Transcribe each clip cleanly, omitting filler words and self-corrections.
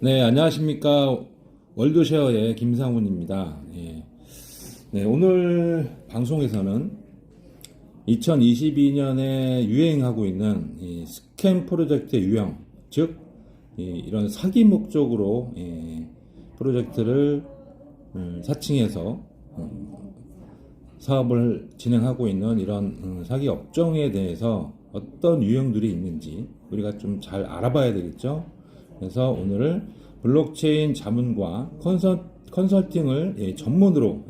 네, 안녕하십니까. 월드쉐어의 김상훈입니다. 예. 네, 오늘 방송에서는 2022년에 유행하고 있는 이 스캠 프로젝트의 유형, 즉, 이런 사기 목적으로 프로젝트를 사칭해서 사업을 진행하고 있는 이런 사기 업종에 대해서 어떤 유형들이 있는지 우리가 좀 잘 알아봐야 되겠죠. 그래서 오늘을 블록체인 자문과 컨설팅을 전문으로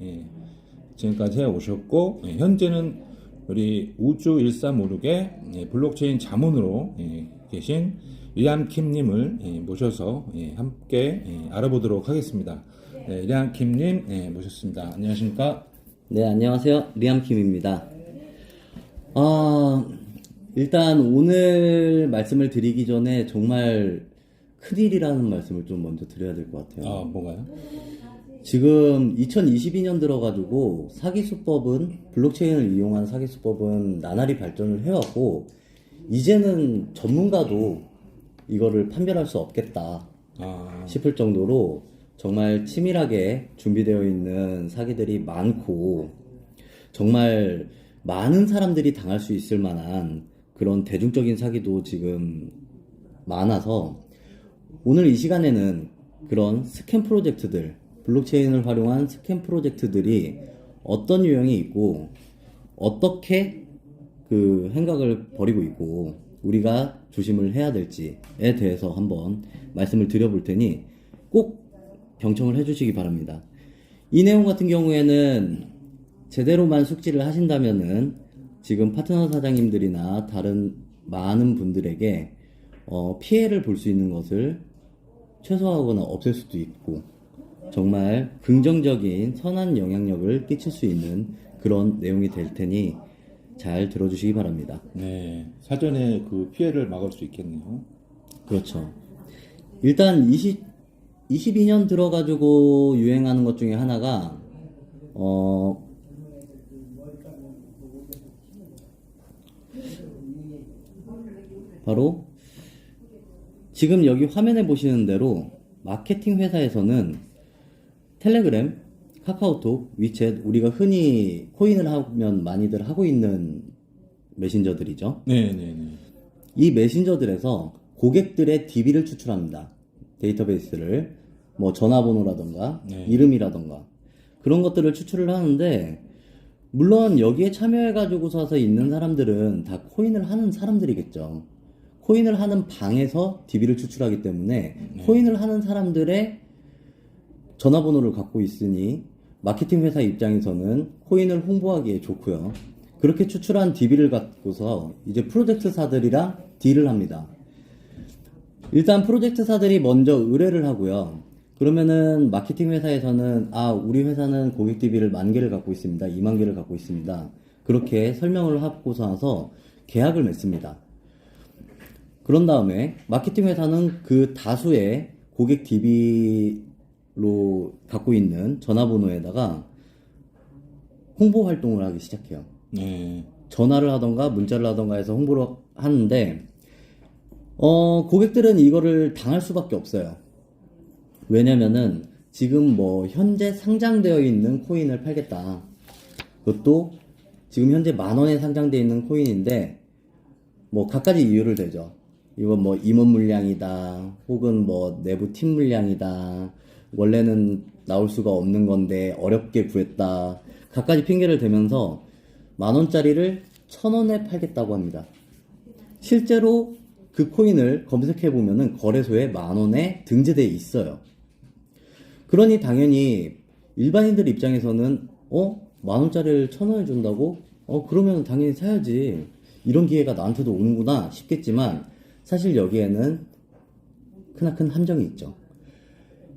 지금까지 해오셨고, 현재는 우리 우주 1356의 블록체인 자문으로 계신 리암킴님을 모셔서 함께 알아보도록 하겠습니다. 리암킴님 모셨습니다. 안녕하십니까? 네, 안녕하세요. 리암킴입니다. 일단 오늘 말씀을 드리기 전에 정말 큰일이라는 말씀을 좀 먼저 드려야 될 것 같아요. 아, 뭔가요? 지금 2022년 들어가지고 사기수법은, 블록체인을 이용한 사기수법은 나날이 발전을 해왔고, 이제는 전문가도 이거를 판별할 수 없겠다 싶을 정도로 정말 치밀하게 준비되어 있는 사기들이 많고, 정말 많은 사람들이 당할 수 있을 만한 그런 대중적인 사기도 지금 많아서, 오늘 이 시간에는 그런 스캠 프로젝트들, 블록체인을 활용한 스캠 프로젝트들이 어떤 유형이 있고 어떻게 그 행각을 벌이고 있고 우리가 조심을 해야 될지에 대해서 한번 말씀을 드려볼 테니 꼭 경청을 해주시기 바랍니다. 이 내용 같은 경우에는 제대로만 숙지를 하신다면은 지금 파트너 사장님들이나 다른 많은 분들에게 피해를 볼 수 있는 것을 최소화하거나 없앨 수도 있고, 정말 긍정적인 선한 영향력을 끼칠 수 있는 그런 내용이 될 테니 잘 들어주시기 바랍니다. 네, 사전에 그 피해를 막을 수 있겠네요. 그렇죠. 일단 22년 들어가지고 유행하는 것 중에 하나가 바로 지금 여기 화면에 보시는 대로 마케팅 회사에서는 텔레그램, 카카오톡, 위챗, 우리가 흔히 코인을 하면 많이들 하고 있는 메신저들이죠. 네네네. 이 메신저들에서 고객들의 DB를 추출합니다. 데이터베이스를. 뭐 전화번호라던가 이름이라던가 그런 것들을 추출을 하는데, 물론 여기에 참여해가지고서 있는 사람들은 다 코인을 하는 사람들이겠죠. 코인을 하는 방에서 DB를 추출하기 때문에 코인을 하는 사람들의 전화번호를 갖고 있으니 마케팅 회사 입장에서는 코인을 홍보하기에 좋고요. 그렇게 추출한 DB를 갖고서 이제 프로젝트사들이랑 딜을 합니다. 일단 프로젝트사들이 먼저 의뢰를 하고요. 그러면은 마케팅 회사에서는 우리 회사는 고객 DB를 10,000개를 갖고 있습니다. 20,000개를 갖고 있습니다. 그렇게 설명을 하고서 나서 계약을 맺습니다. 그런 다음에 마케팅 회사는 그 다수의 고객 DB로 갖고 있는 전화번호에다가 홍보 활동을 하기 시작해요. 네. 전화를 하던가 문자를 하던가 해서 홍보를 하는데, 고객들은 이거를 당할 수밖에 없어요. 왜냐면은 지금 뭐 현재 상장되어 있는 코인을 팔겠다. 그것도 지금 현재 10,000원에 상장되어 있는 코인인데 뭐 갖가지 이유를 대죠. 이건 뭐 임원 물량이다, 혹은 뭐 내부 팀 물량이다, 원래는 나올 수가 없는 건데 어렵게 구했다, 갖가지 핑계를 대면서 10,000원짜리를 1,000원에 팔겠다고 합니다. 실제로 그 코인을 검색해보면은 거래소에 10,000원에 등재되어 있어요. 그러니 당연히 일반인들 입장에서는 10,000원짜리를 1,000원에 준다고? 그러면 당연히 사야지. 이런 기회가 나한테도 오는구나 싶겠지만, 사실 여기에는 크나큰 함정이 있죠.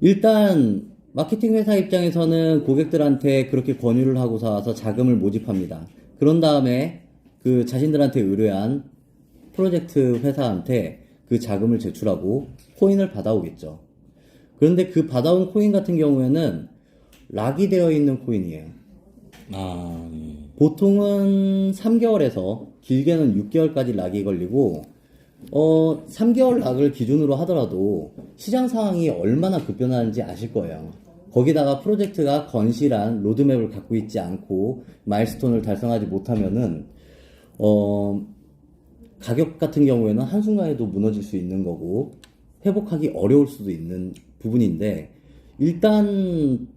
일단 마케팅 회사 입장에서는 고객들한테 그렇게 권유를 하고서 와서 자금을 모집합니다. 그런 다음에 그 자신들한테 의뢰한 프로젝트 회사한테 그 자금을 제출하고 코인을 받아오겠죠. 그런데 그 받아온 코인 같은 경우에는 락이 되어 있는 코인이에요. 네. 보통은 3개월에서 길게는 6개월까지 락이 걸리고, 3개월 락을 기준으로 하더라도 시장 상황이 얼마나 급변하는지 아실 거예요. 거기다가 프로젝트가 건실한 로드맵을 갖고 있지 않고 마일스톤을 달성하지 못하면은 가격 같은 경우에는 한순간에도 무너질 수 있는 거고 회복하기 어려울 수도 있는 부분인데, 일단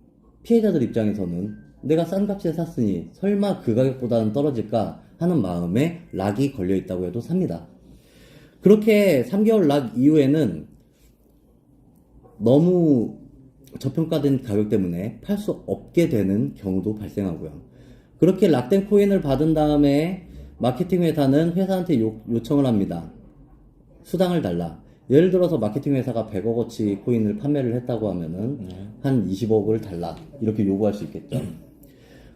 피해자들 입장에서는 내가 싼 값에 샀으니 설마 그 가격보다는 떨어질까 하는 마음에 락이 걸려 있다고 해도 삽니다. 그렇게 3개월 락 이후에는 너무 저평가된 가격 때문에 팔 수 없게 되는 경우도 발생하고요. 그렇게 락된 코인을 받은 다음에 마케팅 회사는 회사한테 요청을 합니다. 수당을 달라. 예를 들어서 마케팅 회사가 100억어치 코인을 판매를 했다고 하면은 한 20억을 달라. 이렇게 요구할 수 있겠죠.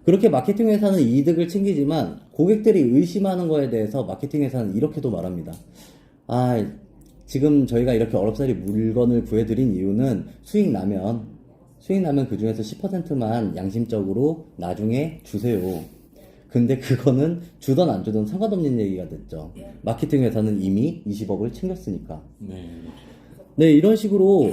그렇게 마케팅 회사는 이득을 챙기지만 고객들이 의심하는 거에 대해서 마케팅 회사는 이렇게도 말합니다. 지금 저희가 이렇게 어렵사리 물건을 구해드린 이유는 수익 나면 그 중에서 10%만 양심적으로 나중에 주세요. 근데 그거는 주던 안 주던 상관없는 얘기가 됐죠. 마케팅 회사는 이미 20억을 챙겼으니까. 네, 이런 식으로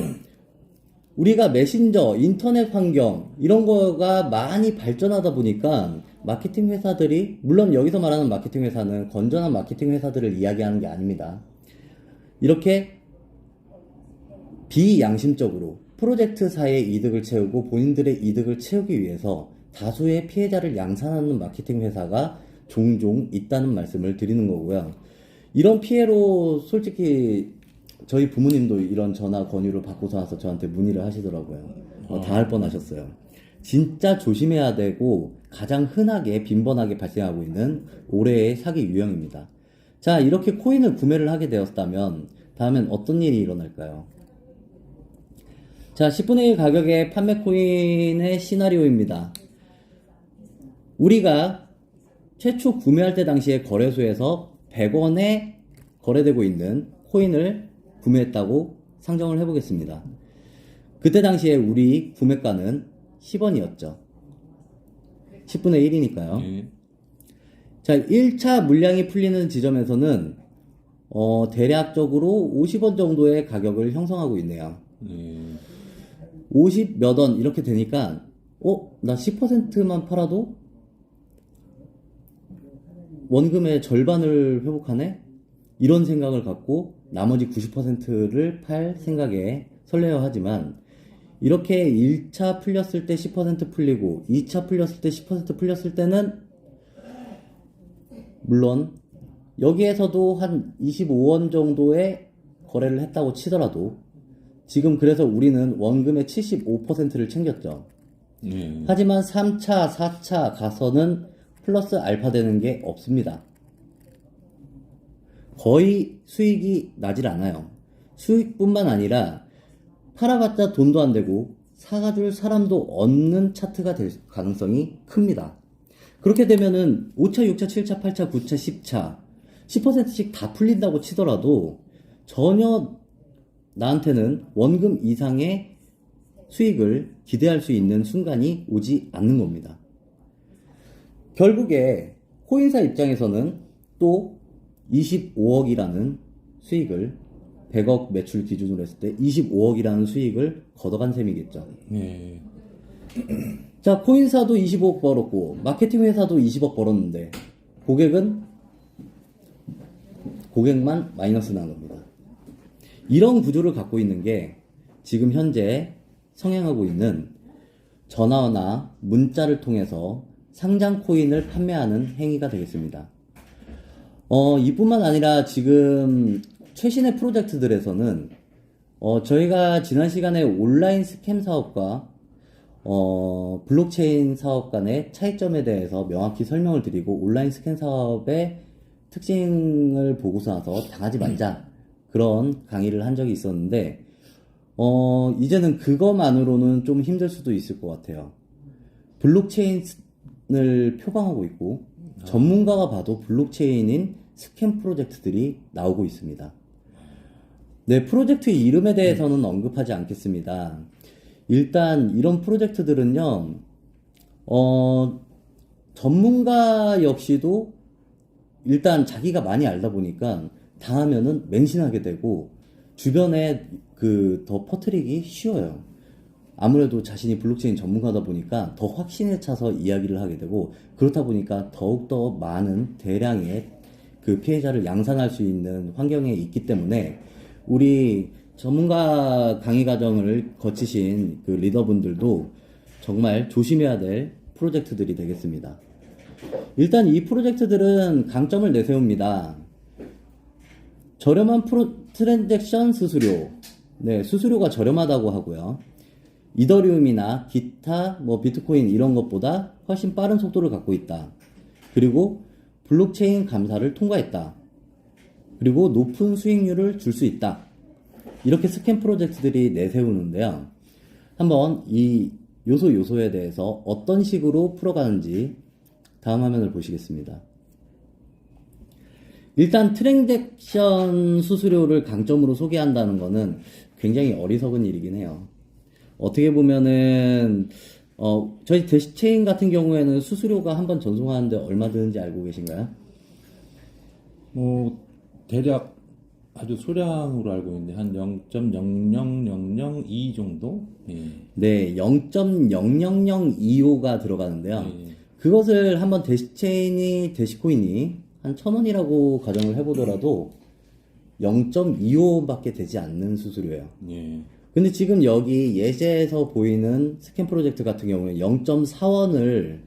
우리가 메신저, 인터넷 환경 이런 거가 많이 발전하다 보니까 마케팅 회사들이, 물론 여기서 말하는 마케팅 회사는 건전한 마케팅 회사들을 이야기하는 게 아닙니다. 이렇게 비양심적으로 프로젝트사의 이득을 채우고 본인들의 이득을 채우기 위해서 다수의 피해자를 양산하는 마케팅 회사가 종종 있다는 말씀을 드리는 거고요. 이런 피해로 솔직히 저희 부모님도 이런 전화 권유를 받고서 와서 저한테 문의를 하시더라고요. 당할 뻔하셨어요. 진짜 조심해야 되고 가장 흔하게 빈번하게 발생하고 있는 올해의 사기 유형입니다. 자, 이렇게 코인을 구매를 하게 되었다면 다음엔 어떤 일이 일어날까요? 자, 10분의 1 가격의 판매 코인의 시나리오입니다. 우리가 최초 구매할 때 당시에 거래소에서 100원에 거래되고 있는 코인을 구매했다고 상정을 해보겠습니다. 그때 당시에 우리 구매가는 10원이었죠. 10분의 1이니까요. 자, 1차 물량이 풀리는 지점에서는 대략적으로 50원 정도의 가격을 형성하고 있네요. 50 몇 원 이렇게 되니까 나 10%만 팔아도 원금의 절반을 회복하네? 이런 생각을 갖고 나머지 90%를 팔 생각에 설레어하지만, 이렇게 1차 풀렸을 때 10% 풀리고 2차 풀렸을 때 10% 풀렸을 때는 물론 여기에서도 한 25원 정도의 거래를 했다고 치더라도 지금 그래서 우리는 원금의 75%를 챙겼죠. 하지만 3차, 4차 가서는 플러스 알파 되는 게 없습니다. 거의 수익이 나질 않아요. 수익뿐만 아니라 팔아봤자 돈도 안 되고 사가줄 사람도 없는 차트가 될 가능성이 큽니다. 그렇게 되면은 5차, 6차, 7차, 8차, 9차, 10차 10%씩 다 풀린다고 치더라도 전혀 나한테는 원금 이상의 수익을 기대할 수 있는 순간이 오지 않는 겁니다. 결국에 코인사 입장에서는 또 25억이라는 수익을 100억 매출 기준으로 했을 때 25억이라는 수익을 걷어간 셈이겠죠. 자, 코인사도 25억 벌었고 마케팅 회사도 20억 벌었는데 고객만 마이너스 난 겁니다. 이런 구조를 갖고 있는 게 지금 현재 성행하고 있는 전화나 문자를 통해서 상장 코인을 판매하는 행위가 되겠습니다. 이뿐만 아니라 지금 최신의 프로젝트들에서는 저희가 지난 시간에 온라인 스캠 사업과 블록체인 사업 간의 차이점에 대해서 명확히 설명을 드리고 온라인 스캠 사업의 특징을 보고서 나서 당하지 말자 그런 강의를 한 적이 있었는데 이제는 그것만으로는 좀 힘들 수도 있을 것 같아요. 블록체인을 표방하고 있고 전문가가 봐도 블록체인인 스캠 프로젝트들이 나오고 있습니다. 네, 프로젝트의 이름에 대해서는 언급하지 않겠습니다. 일단 이런 프로젝트들은요, 전문가 역시도 일단 자기가 많이 알다 보니까 당하면은 맹신하게 되고 주변에 더 퍼뜨리기 쉬워요. 아무래도 자신이 블록체인 전문가다 보니까 더 확신에 차서 이야기를 하게 되고 그렇다 보니까 더욱더 많은 대량의 그 피해자를 양산할 수 있는 환경에 있기 때문에 우리 전문가 강의 과정을 거치신 그 리더분들도 정말 조심해야 될 프로젝트들이 되겠습니다. 일단 이 프로젝트들은 강점을 내세웁니다. 저렴한 트랜잭션 수수료, 네, 수수료가 저렴하다고 하고요. 이더리움이나 기타 비트코인 이런 것보다 훨씬 빠른 속도를 갖고 있다. 그리고 블록체인 감사를 통과했다. 그리고 높은 수익률을 줄 수 있다. 이렇게 스캔 프로젝트들이 내세우는데요. 한번 이 요소에 대해서 어떤 식으로 풀어가는지 다음 화면을 보시겠습니다. 일단 트랜잭션 수수료를 강점으로 소개한다는 것은 굉장히 어리석은 일이긴 해요. 어떻게 보면은 저희 대시체인 같은 경우에는 수수료가 한번 전송하는데 얼마 드는지 알고 계신가요? 대략 아주 소량으로 알고 있는데 한 0.00002 정도? 예. 네, 0.00025가 들어가는데요. 예. 그것을 한번 대시코인이 한 1,000원이라고 가정을 해보더라도 0.25밖에 되지 않는 수수료예요. 예. 근데 지금 여기 예제에서 보이는 스캔 프로젝트 같은 경우에 0.4원을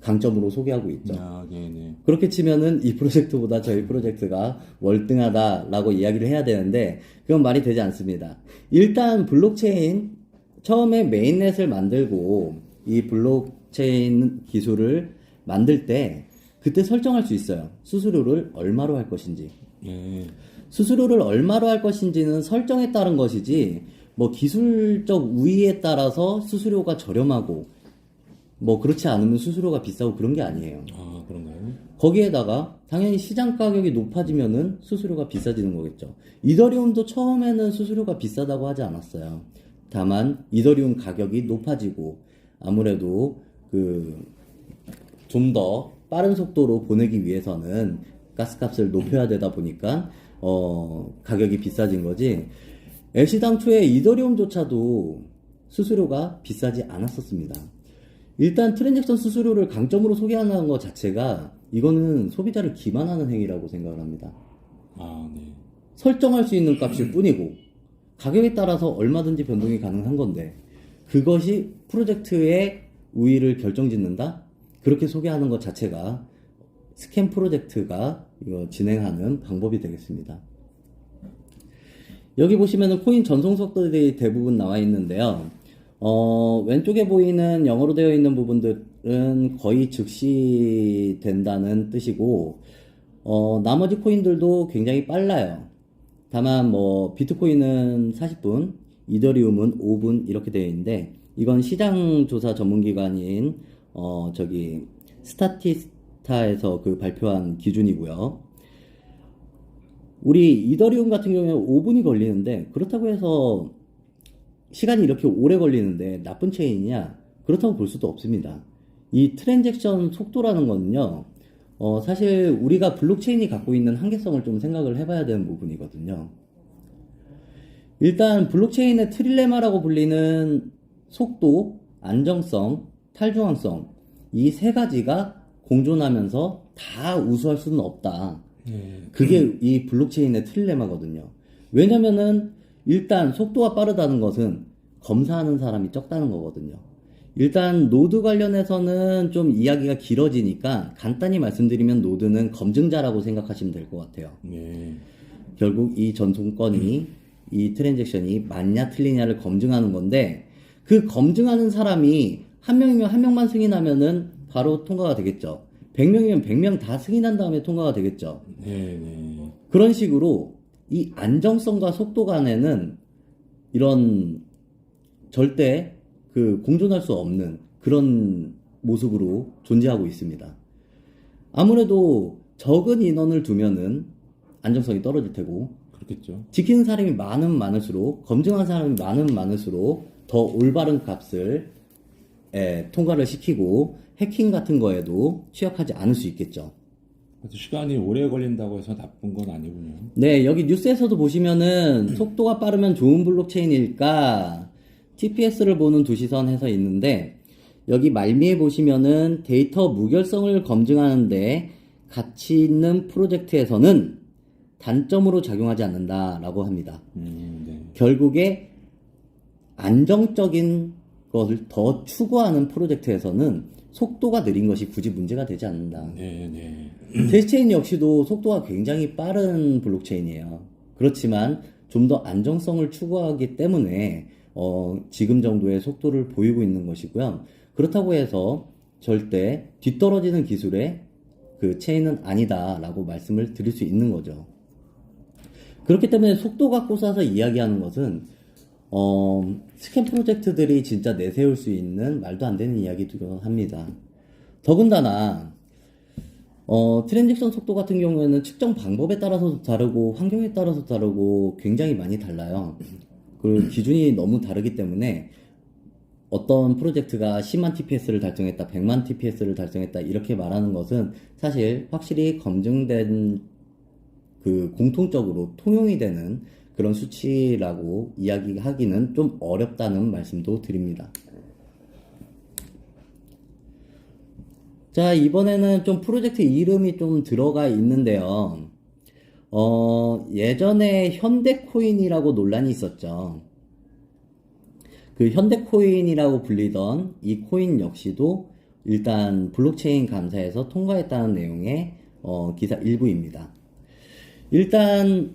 강점으로 소개하고 있죠. 네. 그렇게 치면은 이 프로젝트보다 저희 프로젝트가 월등하다라고 이야기를 해야 되는데 그건 말이 되지 않습니다. 일단 블록체인 처음에 메인넷을 만들고 이 블록체인 기술을 만들 때 그때 설정할 수 있어요. 수수료를 얼마로 할 것인지. 예. 수수료를 얼마로 할 것인지는 설정에 따른 것이지 기술적 우위에 따라서 수수료가 저렴하고 그렇지 않으면 수수료가 비싸고 그런 게 아니에요. 아, 그런가요? 거기에다가 당연히 시장 가격이 높아지면은 수수료가 비싸지는 거겠죠. 이더리움도 처음에는 수수료가 비싸다고 하지 않았어요. 다만 이더리움 가격이 높아지고 아무래도 좀 더 빠른 속도로 보내기 위해서는 가스값을 높여야 되다 보니까 가격이 비싸진 거지. 애시당초에 이더리움조차도 수수료가 비싸지 않았었습니다. 일단 트랜잭션 수수료를 강점으로 소개하는 것 자체가 이거는 소비자를 기만하는 행위라고 생각을 합니다. 아, 네. 설정할 수 있는 값일 뿐이고 가격에 따라서 얼마든지 변동이 가능한 건데 그것이 프로젝트의 우위를 결정짓는다? 그렇게 소개하는 것 자체가 스캔 프로젝트가 이거 진행하는 방법이 되겠습니다. 여기 보시면은 코인 전송 속도들이 대부분 나와 있는데요. 왼쪽에 보이는 영어로 되어 있는 부분들은 거의 즉시 된다는 뜻이고, 나머지 코인들도 굉장히 빨라요. 다만 비트코인은 40분, 이더리움은 5분 이렇게 되어 있는데, 이건 시장 조사 전문기관인, 스타티스타에서 발표한 기준이고요. 우리 이더리움 같은 경우에 5분이 걸리는데, 그렇다고 해서 시간이 이렇게 오래 걸리는데 나쁜 체인이냐? 그렇다고 볼 수도 없습니다. 이 트랜잭션 속도라는 거는요, 사실 우리가 블록체인이 갖고 있는 한계성을 좀 생각을 해봐야 되는 부분이거든요. 일단 블록체인의 트릴레마라고 불리는 속도, 안정성, 탈중앙성 이 세 가지가 공존하면서 다 우수할 수는 없다. 그게 이 블록체인의 트릴레마거든요. 왜냐면은 일단 속도가 빠르다는 것은 검사하는 사람이 적다는 거거든요. 일단 노드 관련해서는 좀 이야기가 길어지니까 간단히 말씀드리면 노드는 검증자라고 생각하시면 될 것 같아요. 결국 이 전송건이 이 트랜잭션이 맞냐 틀리냐를 검증하는 건데 그 검증하는 사람이 한 명이면 한 명만 승인하면은 바로 통과가 되겠죠. 100명이면 100명 다 승인한 다음에 통과가 되겠죠. 그런 식으로 이 안정성과 속도 간에는 이런 절대 공존할 수 없는 그런 모습으로 존재하고 있습니다. 아무래도 적은 인원을 두면은 안정성이 떨어질 테고 그렇겠죠. 지키는 사람이 많을수록 검증한 사람이 많을수록 더 올바른 값을 통과를 시키고 해킹 같은 거에도 취약하지 않을 수 있겠죠. 그래서 시간이 오래 걸린다고 해서 나쁜 건 아니군요. 네, 여기 뉴스에서도 보시면은 속도가 빠르면 좋은 블록체인일까? TPS를 보는 두 시선 해서 있는데, 여기 말미에 보시면은 데이터 무결성을 검증하는데 가치 있는 프로젝트에서는 단점으로 작용하지 않는다라고 합니다. 네. 결국에 안정적인 것을 더 추구하는 프로젝트에서는 속도가 느린 것이 굳이 문제가 되지 않는다. 네, 네. 데스체인 역시도 속도가 굉장히 빠른 블록체인이에요. 그렇지만 좀 더 안정성을 추구하기 때문에 지금 정도의 속도를 보이고 있는 것이고요. 그렇다고 해서 절대 뒤떨어지는 기술의 그 체인은 아니다라고 말씀을 드릴 수 있는 거죠. 그렇기 때문에 속도 갖고 쏴서 이야기하는 것은 스캔 프로젝트들이 진짜 내세울 수 있는 말도 안 되는 이야기도 합니다. 더군다나 트랜잭션 속도 같은 경우에는 측정 방법에 따라서도 다르고 환경에 따라서 다르고 굉장히 많이 달라요. 그 기준이 너무 다르기 때문에 어떤 프로젝트가 10만 TPS를 달성했다, 100만 TPS를 달성했다 이렇게 말하는 것은 사실 확실히 검증된 그 공통적으로 통용이 되는 그런 수치라고 이야기하기는 좀 어렵다는 말씀도 드립니다. 자, 이번에는 좀 프로젝트 이름이 좀 들어가 있는데요. 예전에 현대코인이라고 논란이 있었죠. 그 현대코인이라고 불리던 이 코인 역시도 일단 블록체인 감사에서 통과했다는 내용의 기사 일부입니다. 일단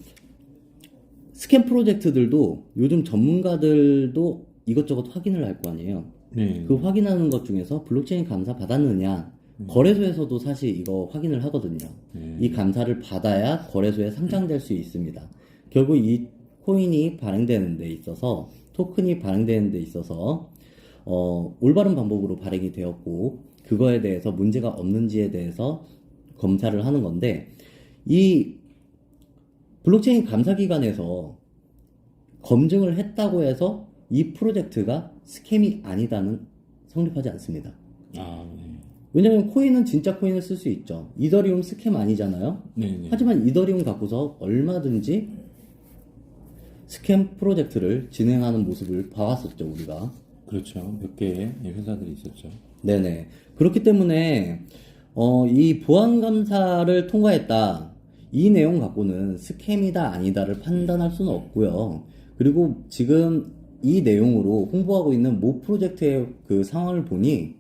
스캔 프로젝트들도 요즘 전문가들도 이것저것 확인을 할 거 아니에요. 네. 그 확인하는 것 중에서 블록체인 감사 받았느냐, 거래소에서도 사실 이거 확인을 하거든요. 이 감사를 받아야 거래소에 상장될 수 있습니다. 결국 이 코인이 발행되는 데 있어서, 토큰이 발행되는 데 있어서 올바른 방법으로 발행이 되었고 그거에 대해서 문제가 없는지에 대해서 검사를 하는 건데, 이 블록체인 감사기관에서 검증을 했다고 해서 이 프로젝트가 스캠이 아니다는 성립하지 않습니다. 아, 네. 왜냐면 코인은 진짜 코인을 쓸 수 있죠. 이더리움 스캠 아니잖아요. 네, 네. 하지만 이더리움 갖고서 얼마든지 스캠 프로젝트를 진행하는 모습을 봐왔었죠, 우리가. 그렇죠. 몇 개의 회사들이 있었죠. 네네. 그렇기 때문에 이 보안 감사를 통과했다. 이 내용 갖고는 스캠이다 아니다를 판단할 수는 없고요. 그리고 지금 이 내용으로 홍보하고 있는 모 프로젝트의 그 상황을 보니,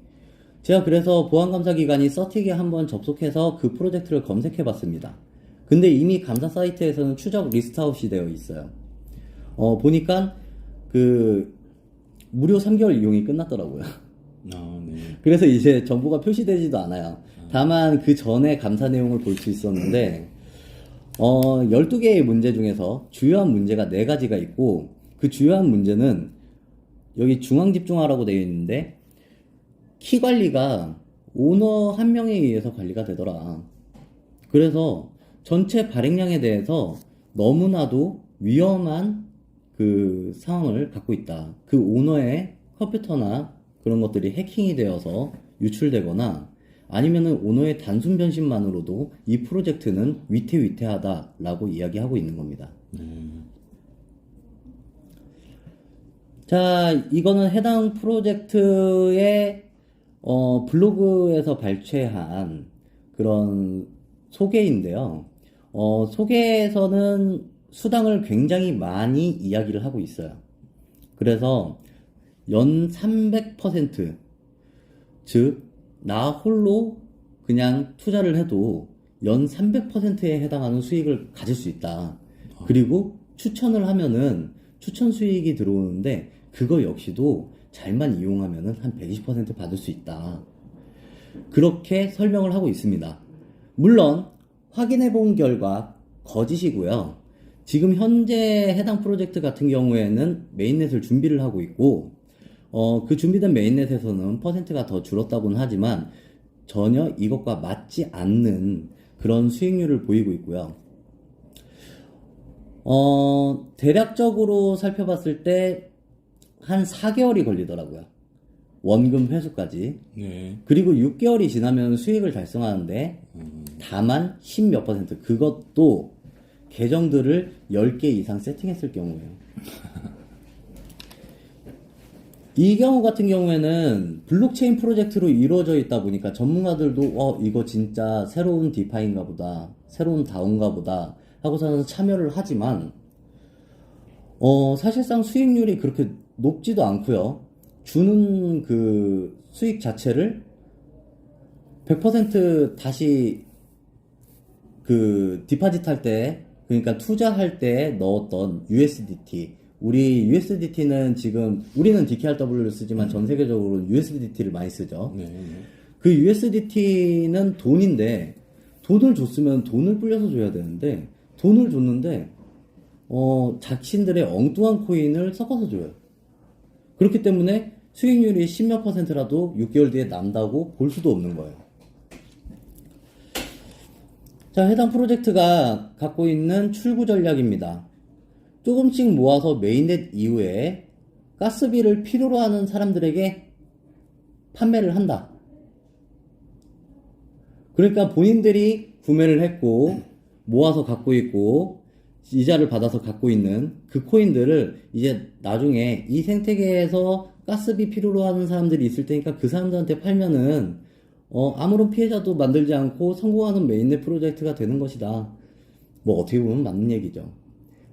제가 그래서 보안감사기관이 서틱에 한번 접속해서 그 프로젝트를 검색해 봤습니다. 근데 이미 감사 사이트에서는 추적 리스트아웃이 되어 있어요. 보니까 그 무료 3개월 이용이 끝났더라고요. 아, 네. 그래서 이제 정보가 표시되지도 않아요. 다만 그 전에 감사 내용을 볼 수 있었는데 12개의 문제 중에서 주요한 문제가 4가지가 있고, 그 주요한 문제는 여기 중앙 집중화라고 되어 있는데 키 관리가 오너 한 명에 의해서 관리가 되더라. 그래서 전체 발행량에 대해서 너무나도 위험한 그 상황을 갖고 있다. 그 오너의 컴퓨터나 그런 것들이 해킹이 되어서 유출되거나 아니면은 오너의 단순 변신만으로도 이 프로젝트는 위태위태하다라고 이야기하고 있는 겁니다. 자, 이거는 해당 프로젝트의 블로그에서 발췌한 그런 소개인데요. 소개에서는 수당을 굉장히 많이 이야기를 하고 있어요. 그래서 연 300%, 즉, 나 홀로 그냥 투자를 해도 연 300%에 해당하는 수익을 가질 수 있다. 그리고 추천을 하면은 추천 수익이 들어오는데 그거 역시도 잘만 이용하면은 한 120% 받을 수 있다. 그렇게 설명을 하고 있습니다. 물론 확인해 본 결과 거짓이고요. 지금 현재 해당 프로젝트 같은 경우에는 메인넷을 준비를 하고 있고 그 준비된 메인넷에서는 퍼센트가 더 줄었다고는 하지만 전혀 이것과 맞지 않는 그런 수익률을 보이고 있고요. 대략적으로 살펴봤을 때 한 4개월이 걸리더라고요. 원금 회수까지. 네. 그리고 6개월이 지나면 수익을 달성하는데 다만 10몇 %, 그것도 계정들을 10개 이상 세팅했을 경우에요. 이 경우 같은 경우에는 블록체인 프로젝트로 이루어져 있다 보니까 전문가들도 이거 진짜 새로운 디파인가 보다, 새로운 다운가 보다 하고서는 참여를 하지만 사실상 수익률이 그렇게 높지도 않고요. 주는 그 수익 자체를 100% 다시 그 디파짓 할 때, 그러니까 투자할 때 넣었던 USDT, 우리 USDT는 지금 우리는 DKRW를 쓰지만 전 세계적으로 USDT를 많이 쓰죠. 네. 그 USDT는 돈인데 돈을 줬으면 돈을 불려서 줘야 되는데 돈을 줬는데 자신들의 엉뚱한 코인을 섞어서 줘요. 그렇기 때문에 수익률이 10몇 %라도 6개월 뒤에 남다고 볼 수도 없는 거예요. 자, 해당 프로젝트가 갖고 있는 출구 전략입니다. 조금씩 모아서 메인넷 이후에 가스비를 필요로 하는 사람들에게 판매를 한다. 그러니까 본인들이 구매를 했고 모아서 갖고 있고 이자를 받아서 갖고 있는 그 코인들을 이제 나중에 이 생태계에서 가스비 필요로 하는 사람들이 있을 테니까 그 사람들한테 팔면은 아무런 피해자도 만들지 않고 성공하는 메인넷 프로젝트가 되는 것이다. 뭐 어떻게 보면 맞는 얘기죠.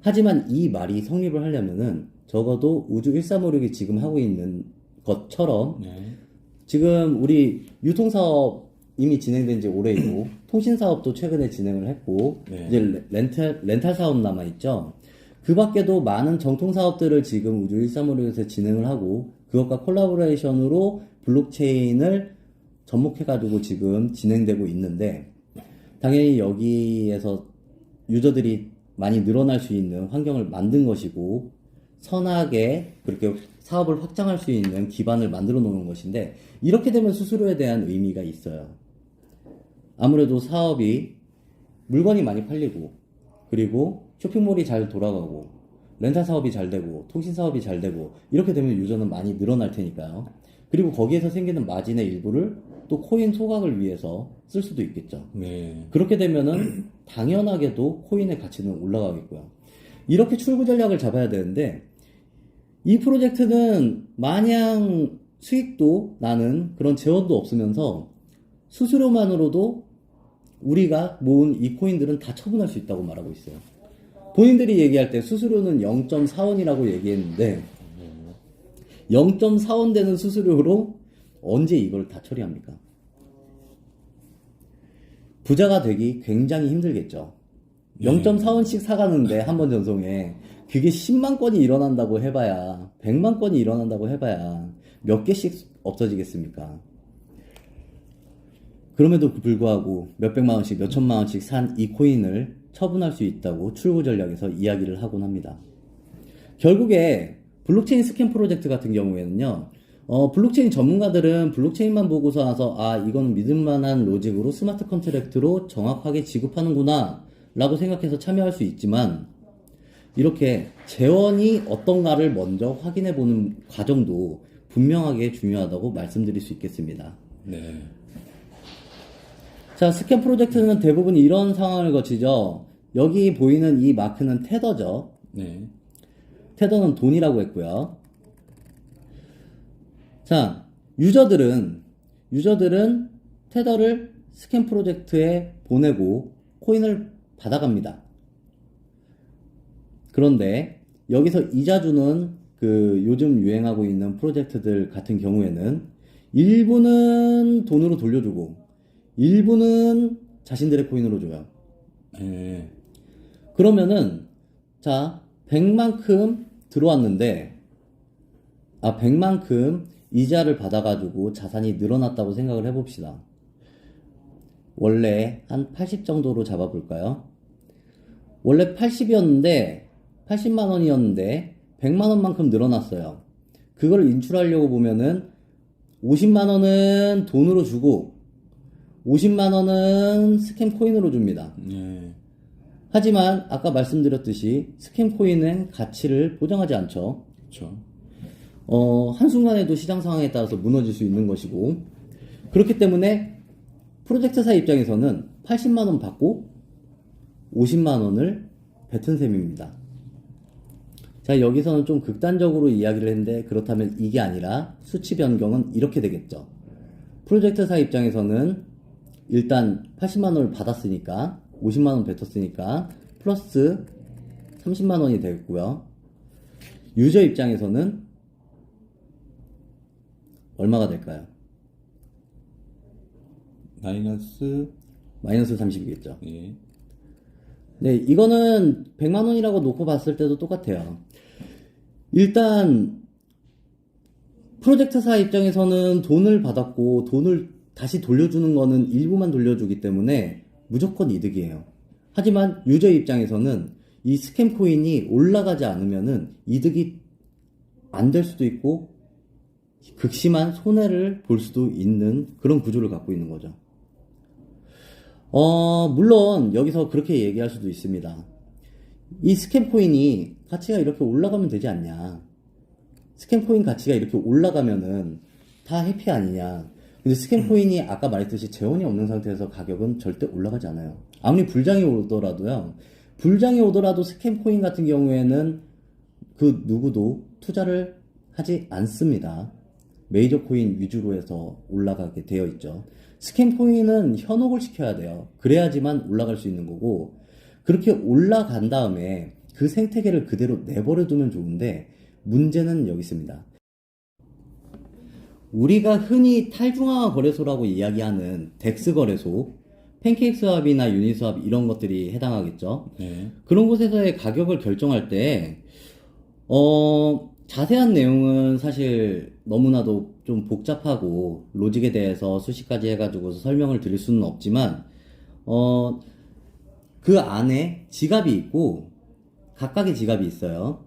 하지만 이 말이 성립을 하려면은 적어도 우주 1356이 지금 하고 있는 것처럼 네. 지금 우리 유통사업 이미 진행된 지 오래이고 통신사업도 최근에 진행을 했고 네. 이제 렌탈 사업 남아있죠. 그 밖에도 많은 정통사업들을 지금 우주 1356에서 진행을 하고 그것과 콜라보레이션으로 블록체인을 접목해가지고 지금 진행되고 있는데 당연히 여기에서 유저들이 많이 늘어날 수 있는 환경을 만든 것이고 선하게 그렇게 사업을 확장할 수 있는 기반을 만들어 놓는 것인데 이렇게 되면 수수료에 대한 의미가 있어요. 아무래도 사업이 물건이 많이 팔리고 그리고 쇼핑몰이 잘 돌아가고 렌탈 사업이 잘 되고 통신 사업이 잘 되고 이렇게 되면 유저는 많이 늘어날 테니까요. 그리고 거기에서 생기는 마진의 일부를 또 코인 소각을 위해서 쓸 수도 있겠죠. 네. 그렇게 되면은 당연하게도 코인의 가치는 올라가겠고요. 이렇게 출구 전략을 잡아야 되는데 이 프로젝트는 마냥 수익도 나는 그런 재원도 없으면서 수수료만으로도 우리가 모은 이 코인들은 다 처분할 수 있다고 말하고 있어요. 본인들이 얘기할 때 수수료는 0.4원이라고 얘기했는데 0.4원 되는 수수료로 언제 이걸 다 처리합니까? 부자가 되기 굉장히 힘들겠죠. 0.4원씩 사가는데 한 번 전송에 그게 10만 건이 일어난다고 해봐야 100만 건이 일어난다고 해봐야 몇 개씩 없어지겠습니까? 그럼에도 불구하고 몇백만 원씩 몇천만 원씩 산 이 코인을 처분할 수 있다고 출구 전략에서 이야기를 하곤 합니다. 결국에 블록체인 스캔 프로젝트 같은 경우에는요, 블록체인 전문가들은 블록체인만 보고서 와서 이건 믿을만한 로직으로 스마트 컨트랙트로 정확하게 지급하는구나 라고 생각해서 참여할 수 있지만 이렇게 재원이 어떤가를 먼저 확인해 보는 과정도 분명하게 중요하다고 말씀드릴 수 있겠습니다. 네. 자, 스캔 프로젝트는 대부분 이런 상황을 거치죠. 여기 보이는 이 마크는 테더죠. 네. 테더는 돈이라고 했고요. 자, 유저들은 테더를 스캔 프로젝트에 보내고 코인을 받아갑니다. 그런데 여기서 이자 주는 그 요즘 유행하고 있는 프로젝트들 같은 경우에는 일부는 돈으로 돌려주고 일부는 자신들의 코인으로 줘요. 네. 그러면은 자, 100만큼 들어왔는데 100만큼 이자를 받아가지고 자산이 늘어났다고 생각을 해봅시다. 원래 한 80 정도로 잡아볼까요? 원래 80만 원이었는데 100만 원만큼 늘어났어요. 그걸 인출하려고 보면은 50만 원은 돈으로 주고 50만 원은 스캠 코인으로 줍니다. 네. 하지만 아까 말씀드렸듯이 스캠 코인은 가치를 보장하지 않죠. 그렇죠. 한순간에도 시장 상황에 따라서 무너질 수 있는 것이고, 그렇기 때문에 프로젝트사 입장에서는 80만원 받고 50만원을 뱉은 셈입니다. 자, 여기서는 좀 극단적으로 이야기를 했는데, 그렇다면 이게 아니라 수치 변경은 이렇게 되겠죠. 프로젝트사 입장에서는 일단 80만원을 받았으니까 50만원 뱉었으니까 플러스 30만원이 되겠고요. 유저 입장에서는 얼마가 될까요? 마이너스, 마이너스 30이겠죠. 예. 네, 이거는 100만원이라고 놓고 봤을 때도 똑같아요. 일단 프로젝트사 입장에서는 돈을 받았고 돈을 다시 돌려주는 거는 일부만 돌려주기 때문에 무조건 이득이에요. 하지만 유저 입장에서는 이 스캠 코인이 올라가지 않으면은 이득이 안 될 수도 있고 극심한 손해를 볼 수도 있는 그런 구조를 갖고 있는 거죠. 물론 여기서 그렇게 얘기할 수도 있습니다. 이 스캠 코인이 가치가 이렇게 올라가면 되지 않냐. 스캠 코인 가치가 이렇게 올라가면은 다 해피 아니냐. 근데 스캠 코인이 아까 말했듯이 재원이 없는 상태에서 가격은 절대 올라가지 않아요. 아무리 불장이 오더라도요. 불장이 오더라도 스캠 코인 같은 경우에는 그 누구도 투자를 하지 않습니다. 메이저 코인 위주로 해서 올라가게 되어 있죠. 스캠 코인은 현혹을 시켜야 돼요. 그래야지만 올라갈 수 있는 거고, 그렇게 올라간 다음에 그 생태계를 그대로 내버려 두면 좋은데, 문제는 여기 있습니다. 우리가 흔히 탈중앙화 거래소라고 이야기하는 덱스 거래소, 팬케이크스왑이나 유니스왑 이런 것들이 해당하겠죠. 네. 그런 곳에서의 가격을 결정할 때 자세한 내용은 사실 너무나도 좀 복잡하고 로직에 대해서 수식까지 해가지고 설명을 드릴 수는 없지만 그 안에 지갑이 있고 각각의 지갑이 있어요.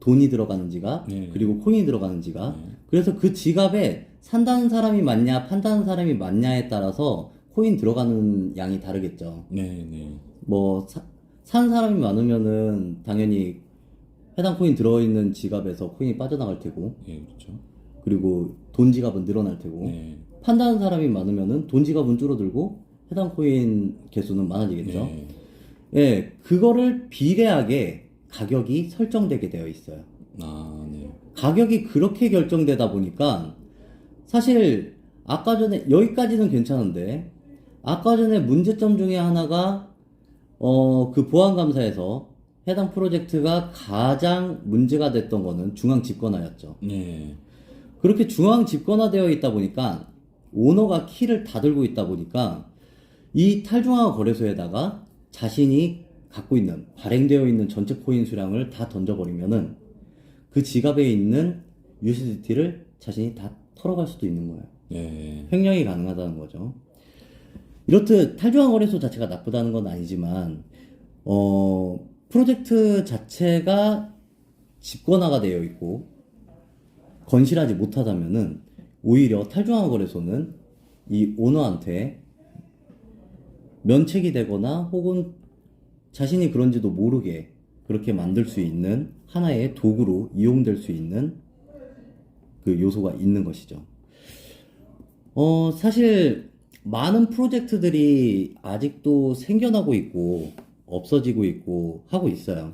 돈이 들어가는 지갑, 네. 그리고 코인이 들어가는 지갑. 그래서 그 지갑에 산다는 사람이 많냐, 판다는 사람이 많냐에 따라서 코인 들어가는 양이 다르겠죠. 네, 네. 뭐, 산 사람이 많으면은 당연히 해당 코인 들어있는 지갑에서 코인이 빠져나갈 테고, 예, 그렇죠. 그리고 돈 지갑은 늘어날 테고, 네. 판다는 사람이 많으면은 돈 지갑은 줄어들고, 해당 코인 개수는 많아지겠죠. 네. 예, 그거를 비례하게 가격이 설정되게 되어 있어요. 아, 네. 가격이 그렇게 결정되다 보니까 사실 아까 전에 여기까지는 괜찮은데 아까 전에 문제점 중에 하나가 그 보안감사에서 해당 프로젝트가 가장 문제가 됐던 거는 중앙 집권화였죠. 네. 그렇게 중앙 집권화되어 있다 보니까 오너가 키를 다 들고 있다 보니까 이 탈중앙화 거래소에다가 자신이 갖고 있는 발행되어 있는 전체 코인 수량을 다 던져버리면은 그 지갑에 있는 USDT를 자신이 다 털어갈 수도 있는 거예요. 네. 횡령이 가능하다는 거죠. 이렇듯 탈중앙 거래소 자체가 나쁘다는 건 아니지만 프로젝트 자체가 집권화가 되어 있고 건실하지 못하다면은 오히려 탈중앙 거래소는 이 오너한테 면책이 되거나 혹은 자신이 그런지도 모르게 그렇게 만들 수 있는 하나의 도구로 이용될 수 있는 그 요소가 있는 것이죠. 사실 많은 프로젝트들이 아직도 생겨나고 있고 없어지고 있고 하고 있어요.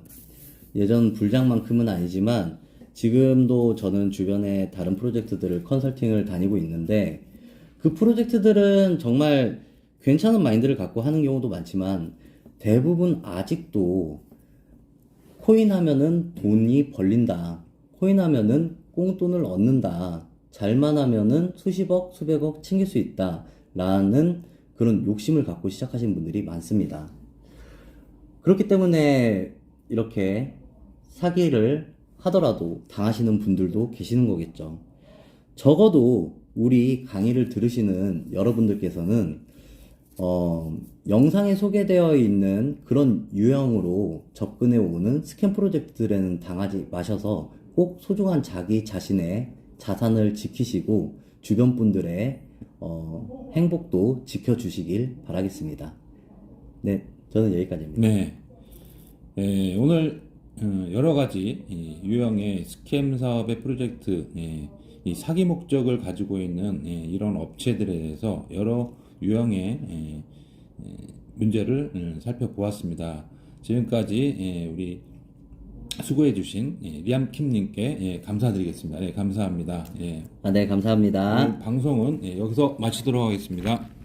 예전 불장만큼은 아니지만 지금도 저는 주변에 다른 프로젝트들을 컨설팅을 다니고 있는데 그 프로젝트들은 정말 괜찮은 마인드를 갖고 하는 경우도 많지만 대부분 아직도 코인 하면은 돈이 벌린다. 코인 하면은 꽁돈을 얻는다. 잘만 하면은 수십억, 수백억 챙길 수 있다. 라는 그런 욕심을 갖고 시작하신 분들이 많습니다. 그렇기 때문에 이렇게 사기를 하더라도 당하시는 분들도 계시는 거겠죠. 적어도 우리 강의를 들으시는 여러분들께서는 영상에 소개되어 있는 그런 유형으로 접근해 오는 스캠 프로젝트들에는 당하지 마셔서 꼭 소중한 자기 자신의 자산을 지키시고 주변 분들의 행복도 지켜주시길 바라겠습니다. 네, 저는 여기까지입니다. 네. 네, 오늘 여러 가지 유형의 스캠 사업의 프로젝트, 이 사기 목적을 가지고 있는 이런 업체들에 대해서 여러 유형의 문제를 살펴보았습니다. 지금까지 우리 수고해주신 리암킴님께 감사드리겠습니다. 감사합니다. 네, 감사합니다. 오늘 방송은 여기서 마치도록 하겠습니다.